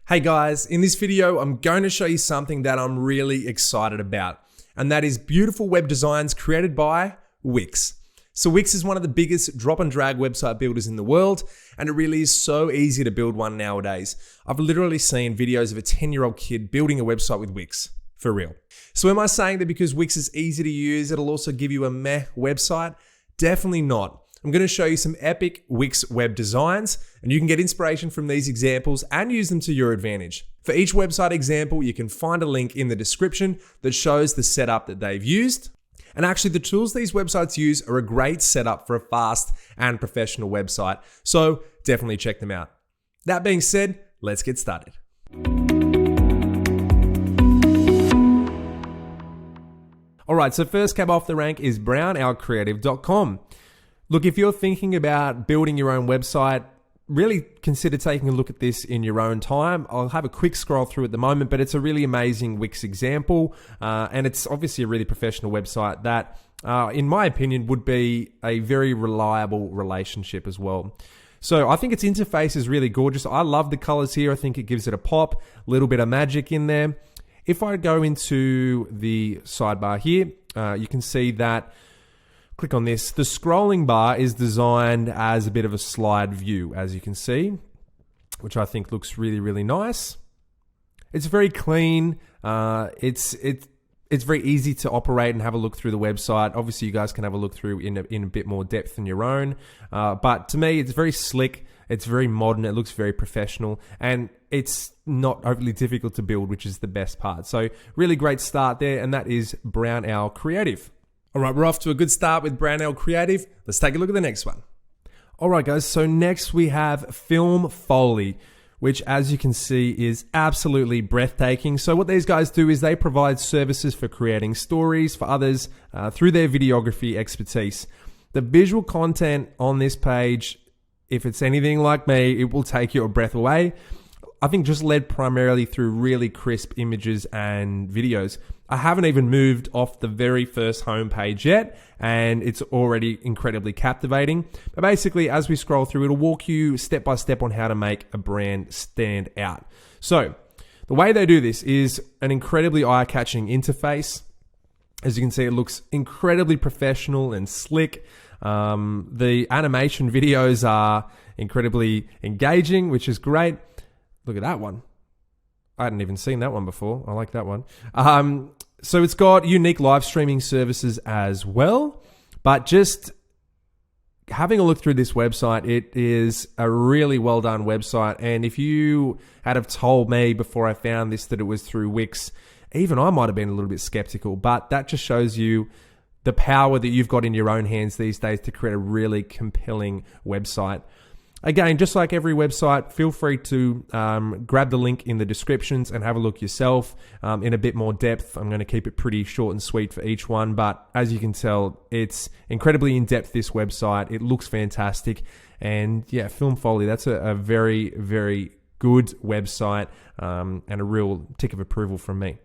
Hey guys, in this video, I'm going to show you something that I'm really excited about, and that is beautiful web designs created by Wix. So Wix is one of the biggest drop and drag website builders in the world, and it really is so easy to build one nowadays. I've literally seen videos of a 10-year-old kid building a website with Wix, for real. So am I saying that because Wix is easy to use, it'll also give you a meh website? Definitely not. I'm going to show you some epic Wix web designs, and you can get inspiration from these examples and use them to your advantage. For each website example, you can find a link in the description that shows the setup that they've used. And actually, the tools these websites use are a great setup for a fast and professional website, so definitely check them out. That being said, let's get started. All right, so first cab off the rank is brownowlcreative.com. Look, if you're thinking about building your own website, really consider taking a look at this in your own time. I'll have a quick scroll through at the moment, but it's a really amazing Wix example. And it's obviously a really professional website that, in my opinion, would be a very reliable relationship as well. So I think its interface is really gorgeous. I love the colors here. I think it gives it a pop, a little bit of magic in there. If I go into the sidebar here, you can see that click on this. The scrolling bar is designed as a bit of a slide view, as you can see, which I think looks really, really nice. It's very clean. It's very easy to operate and have a look through the website. Obviously, you guys can have a look through in a bit more depth than your own. But to me, it's very slick. It's very modern. It looks very professional, and it's not overly difficult to build, which is the best part. So really great start there, and that is Brown Owl Creative. All right, we're off to a good start with Brown Owl Creative. Let's take a look at the next one. All right, guys. So next we have Film Foley, which, as you can see, is absolutely breathtaking. So what these guys do is they provide services for creating stories for others through their videography expertise. The visual content on this page, if it's anything like me, it will take your breath away. I think just led primarily through really crisp images and videos. I haven't even moved off the very first homepage yet, and it's already incredibly captivating. But basically, as we scroll through, it'll walk you step by step on how to make a brand stand out. So the way they do this is an incredibly eye-catching interface. As you can see, it looks incredibly professional and slick. The animation videos are incredibly engaging, which is great. Look at that one. I hadn't even seen that one before. I like that one. So it's got unique live streaming services as well. But just having a look through this website, it is a really well done website. And if you had have told me before I found this that it was through Wix, even I might have been a little bit skeptical. But that just shows you the power that you've got in your own hands these days to create a really compelling website. Again, just like every website, feel free to grab the link in the descriptions and have a look yourself in a bit more depth. I'm going to keep it pretty short and sweet for each one, but as you can tell, it's incredibly in-depth, this website. It looks fantastic. And yeah, Film Foley, that's a very, very good website and a real tick of approval from me.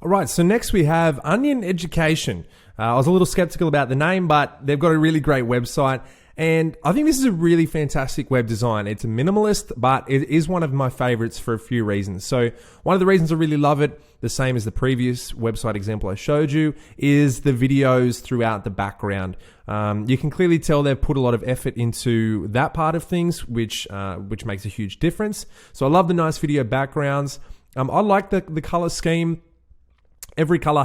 All right, so next we have Onion Education. I was a little skeptical about the name, but they've got a really great website. And I think this is a really fantastic web design. It's a minimalist, but it is one of my favorites for a few reasons. So one of the reasons I really love it, the same as the previous website example I showed you, is the videos throughout the background. You can clearly tell they've put a lot of effort into that part of things, which makes a huge difference. So I love the nice video backgrounds. I like the color scheme. Every color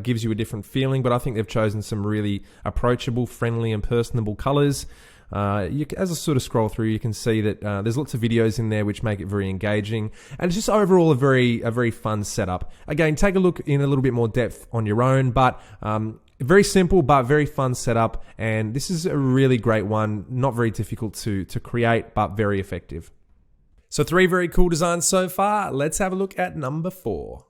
gives you a different feeling, but I think they've chosen some really approachable, friendly, and personable colors. As I sort of scroll through, you can see that there's lots of videos in there which make it very engaging, and it's just overall a very fun setup. Again, take a look in a little bit more depth on your own, but very simple but very fun setup. And this is a really great one, not very difficult to create, but very effective. So 3 very cool designs so far. Let's have a look at number 4.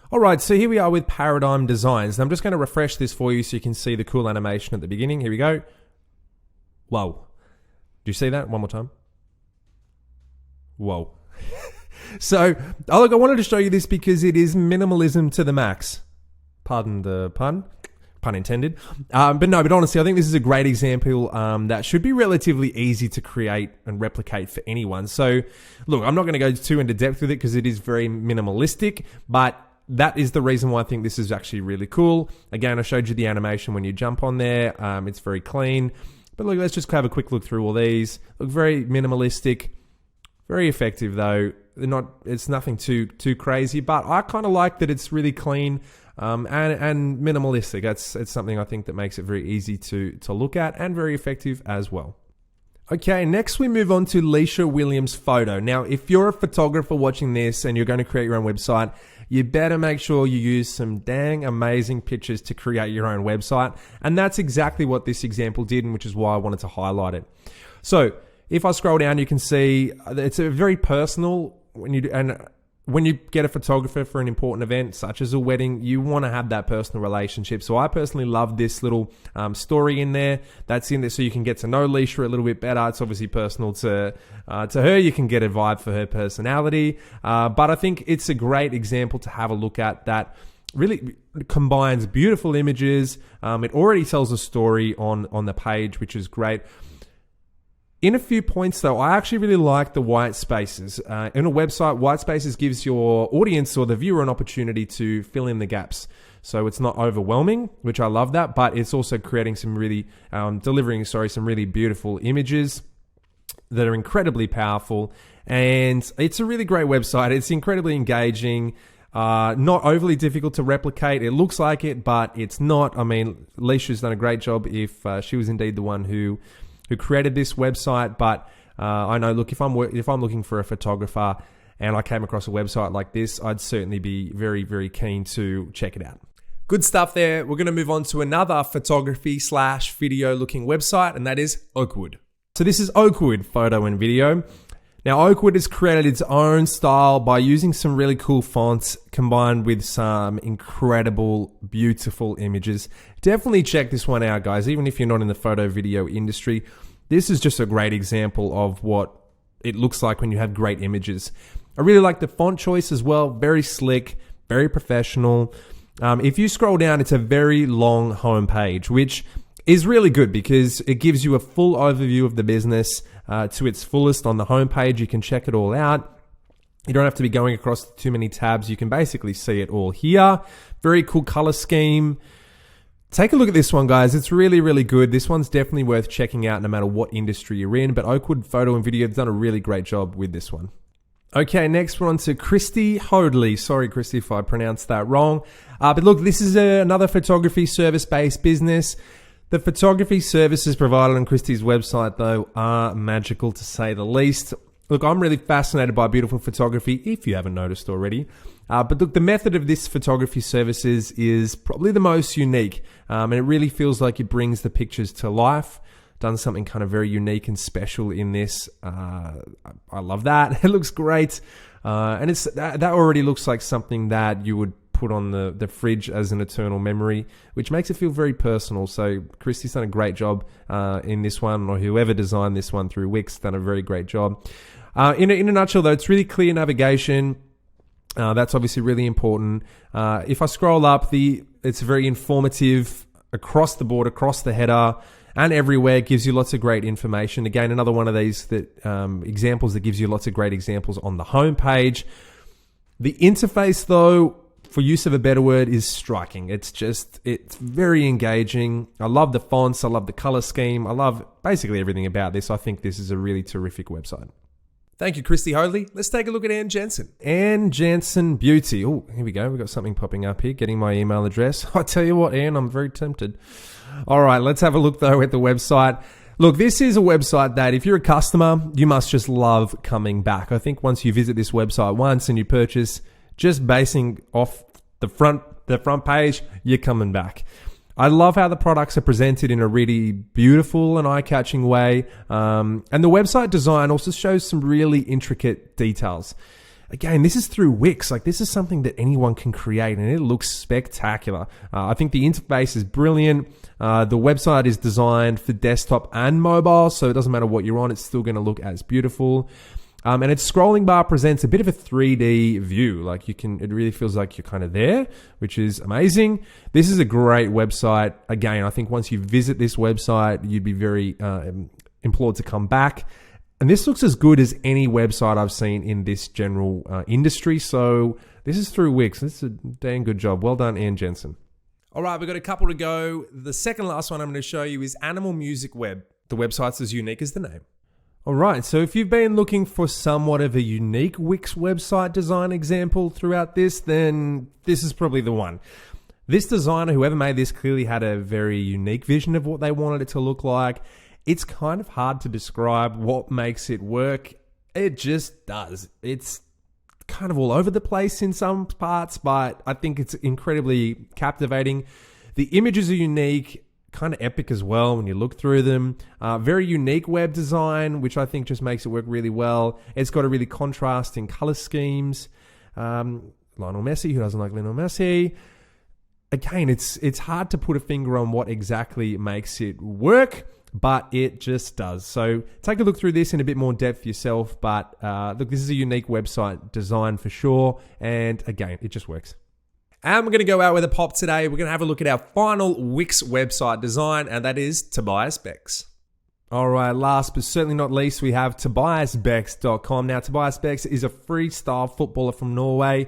All right, so here we are with Paradigm Designs. And I'm just going to refresh this for you so you can see the cool animation at the beginning. Here we go. Whoa. Do you see that? One more time. Whoa. So, I wanted to show you this because it is minimalism to the max. Pardon the pun. pun intended. But honestly, I think this is a great example that should be relatively easy to create and replicate for anyone. So look, I'm not going to go too into depth with it because it is very minimalistic, but that is the reason why I think this is actually really cool. Again, I showed you the animation when you jump on there. It's very clean. But look, let's just have a quick look through all these. Look, very minimalistic, very effective though. It's nothing too crazy, but I kind of like that it's really clean and minimalistic. It's something I think that makes it very easy to look at and very effective as well. Okay, next we move on to Leisha Williams Photo. Now, if you're a photographer watching this and you're going to create your own website, you better make sure you use some dang amazing pictures to create your own website. And that's exactly what this example did, and which is why I wanted to highlight it. So if I scroll down, you can see it's a very personal. When you get a photographer for an important event, such as a wedding, you want to have that personal relationship. So I personally love this little story in there. That's in there so you can get to know Leisha a little bit better. It's obviously personal to her. You can get a vibe for her personality. But I think it's a great example to have a look at that really combines beautiful images. It already tells a story on the page, which is great. In a few points though, I actually really like the white spaces. In a website, white spaces gives your audience or the viewer an opportunity to fill in the gaps. So it's not overwhelming, which I love that, but it's also creating some really, delivering some really beautiful images that are incredibly powerful. And it's a really great website. It's incredibly engaging, not overly difficult to replicate. It looks like it, but it's not. I mean, Leisha's done a great job if she was indeed the one who created this website. But I know, look, if I'm looking for a photographer and I came across a website like this, I'd certainly be very, very keen to check it out. Good stuff there. We're going to move on to another photography/video looking website, and that is Oakwood. So this is Oakwood Photo and Video. Now, Oakwood has created its own style by using some really cool fonts combined with some incredible, beautiful images. Definitely check this one out, guys. Even if you're not in the photo video industry, this is just a great example of what it looks like when you have great images. I really like the font choice as well. Very slick, very professional. If you scroll down, it's a very long homepage, which is really good because it gives you a full overview of the business to its fullest on the homepage. You can check it all out. You don't have to be going across too many tabs. You can basically see it all here. Very cool color scheme. Take a look at this one, guys. It's really, really good. This one's definitely worth checking out no matter what industry you're in. But Oakwood Photo and Video have done a really great job with this one. Okay, next we're on to Christy Hoadley. Sorry, Christy, if I pronounced that wrong. But look, this is another photography service-based business. The photography services provided on Christy's website, though, are magical to say the least. Look, I'm really fascinated by beautiful photography, if you haven't noticed already. But look, the method of this photography services is probably the most unique. And it really feels like it brings the pictures to life. Done something kind of very unique and special in this. I love that. It looks great. And that already looks like something that you would put on the fridge as an eternal memory, which makes it feel very personal. So Christy's done a great job in this one, or whoever designed this one through Wix done a very great job. In a nutshell though, it's really clear navigation. That's obviously really important. If I scroll up, it's very informative across the board, across the header and everywhere. Gives you lots of great information. Again, another one of these examples that gives you lots of great examples on the homepage. The interface though, for use of a better word, is striking. It's very engaging. I love the fonts. I love the color scheme. I love basically everything about this. I think this is a really terrific website. Thank you, Christy Hoadley. Let's take a look at Ann Jensen. Ann Jensen Beauty. Oh, here we go. We've got something popping up here, getting my email address. I tell you what, Ann, I'm very tempted. All right, let's have a look, though, at the website. Look, this is a website that if you're a customer, you must just love coming back. I think once you visit this website once and you purchase, just basing off the front page, you're coming back. I love how the products are presented in a really beautiful and eye-catching way. And the website design also shows some really intricate details. Again, this is through Wix. Like, this is something that anyone can create, and it looks spectacular. I think the interface is brilliant. The website is designed for desktop and mobile, so it doesn't matter what you're on, it's still going to look as beautiful. And its scrolling bar presents a bit of a 3D view. Like it really feels like you're kind of there, which is amazing. This is a great website. Again, I think once you visit this website, you'd be very implored to come back. And this looks as good as any website I've seen in this general industry. So this is through Wix. This is a dang good job. Well done, Ann Jensen. All right, we've got a couple to go. The second last one I'm going to show you is Animal Music Web. The website's as unique as the name. All right, so if you've been looking for somewhat of a unique Wix website design example throughout this, then this is probably the one. This designer, whoever made this, clearly had a very unique vision of what they wanted it to look like. It's kind of hard to describe what makes it work. It just does. It's kind of all over the place in some parts, but I think it's incredibly captivating. The images are unique, kind of epic as well when you look through them. Very unique web design, which I think just makes it work really well. It's got a really contrasting color schemes. Lionel Messi, who doesn't like Lionel Messi? Again, it's hard to put a finger on what exactly makes it work, but it just does. So take a look through this in a bit more depth yourself. But look, this is a unique website design for sure. And again, it just works. And we're going to go out with a pop today. We're going to have a look at our final Wix website design, and that is Tobias Becks. All right, last but certainly not least, we have TobiasBecks.com. Now, Tobias Becks is a freestyle footballer from Norway.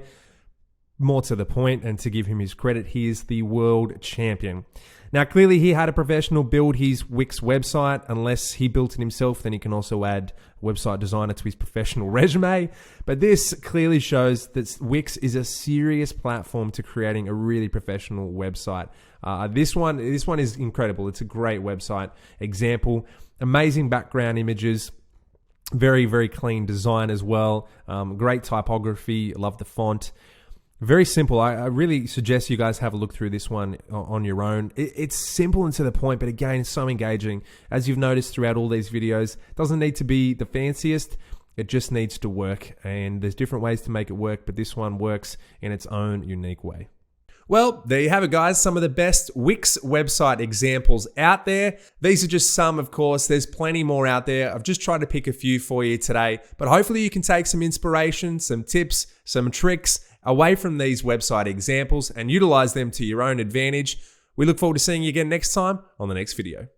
More to the point, and to give him his credit, he is the world champion. Now, clearly he had a professional build his Wix website. Unless he built it himself, then he can also add website designer to his professional resume. But this clearly shows that Wix is a serious platform to creating a really professional website. This one is incredible. It's a great website example. Amazing background images. Very, very clean design as well. Great typography. Love the font. Very simple. I really suggest you guys have a look through this one on your own. It's simple and to the point, but again, so engaging. As you've noticed throughout all these videos, it doesn't need to be the fanciest. It just needs to work. And there's different ways to make it work, but this one works in its own unique way. Well, there you have it, guys. Some of the best Wix website examples out there. These are just some, of course. There's plenty more out there. I've just tried to pick a few for you today, but hopefully you can take some inspiration, some tips, some tricks away from these website examples and utilize them to your own advantage. We look forward to seeing you again next time on the next video.